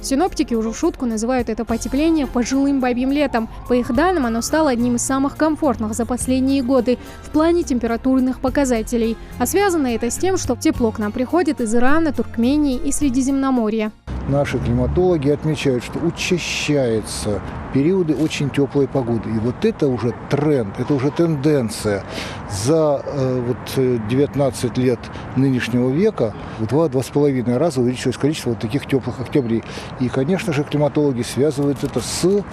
Синоптики уже в шутку называют это потепление пожилым бабьим летом. По их данным, оно стало одним из самых комфортных за последние годы в плане температурных показателей. А связано это с тем, что тепло к нам приходит из Ирана, Туркмении и Средиземноморья. Наши климатологи отмечают, что учащаются периоды очень теплой погоды. И вот это уже тренд, это уже тенденция. За 19 лет нынешнего века в 2-2,5 раза увеличилось количество вот таких теплых октябрей. И, конечно же, климатологи связывают это с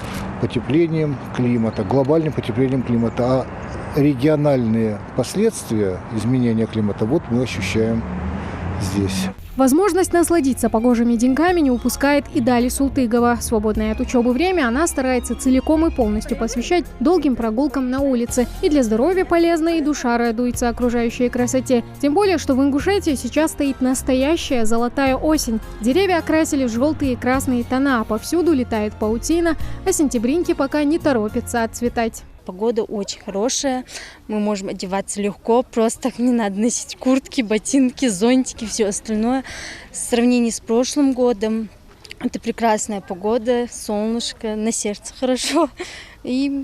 потеплением климата, глобальным потеплением климата. А региональные последствия изменения климата вот мы ощущаем здесь. Возможность насладиться погожими деньками не упускает и Дали Султыгова. Свободное от учебы время она старается целиком и полностью посвящать долгим прогулкам на улице. И для здоровья полезно, и душа радуется окружающей красоте. Тем более, что в Ингушетии сейчас стоит настоящая золотая осень. Деревья окрасили в желтые и красные тона, повсюду летает паутина, а сентябринки пока не торопятся отцветать. Погода очень хорошая, мы можем одеваться легко, просто не надо носить куртки, ботинки, зонтики, все остальное. В сравнении с прошлым годом это прекрасная погода, солнышко, на сердце хорошо, и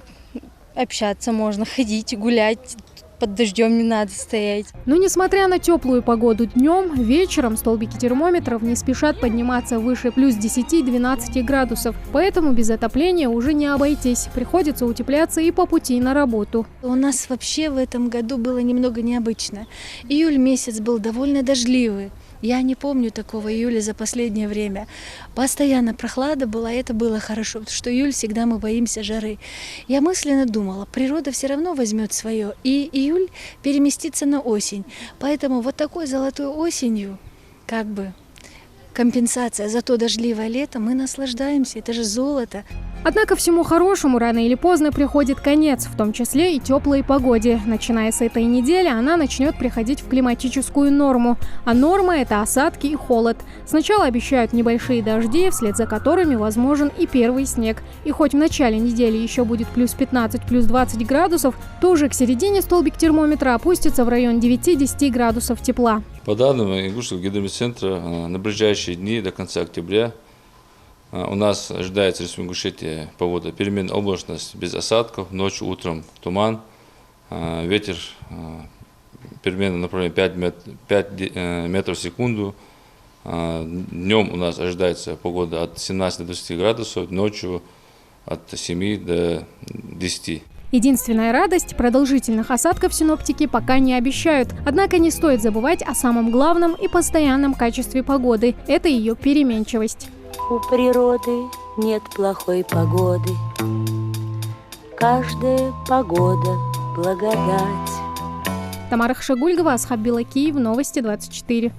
общаться можно, ходить, гулять. Под дождем не надо стоять. Но несмотря на теплую погоду днем, вечером столбики термометров не спешат подниматься выше плюс 10-12 градусов. Поэтому без отопления уже не обойтись. Приходится утепляться и по пути на работу. У нас вообще в этом году было немного необычно. Июль месяц был довольно дождливый. Я не помню такого июля за последнее время. Постоянно прохлада была, и это было хорошо, потому что июль всегда мы боимся жары. Я мысленно думала, природа все равно возьмет свое, и июль переместится на осень. Поэтому вот такой золотой осенью, как бы компенсация за то дождливое лето, мы наслаждаемся, это же золото. Однако всему хорошему рано или поздно приходит конец, в том числе и теплой погоде. Начиная с этой недели она начнет приходить в климатическую норму. А норма – это осадки и холод. Сначала обещают небольшие дожди, вслед за которыми возможен и первый снег. И хоть в начале недели еще будет плюс 15, плюс 20 градусов, то уже к середине столбик термометра опустится в район 9-10 градусов тепла. По данным Ингушского гидрометцентра, на ближайшие дни до конца октября у нас ожидается в Ингушетии погода переменная облачность без осадков, ночью, утром туман, ветер переменное направление 5 метров в секунду. Днем у нас ожидается погода от 17 до 20 градусов, ночью от 7 до 10. Единственная радость – продолжительных осадков синоптики пока не обещают. Однако не стоит забывать о самом главном и постоянном качестве погоды – это ее переменчивость. У природы нет плохой погоды, каждая погода – благодать. Тамара Хшагульгова, Асхаб Белакиев, Новости 24.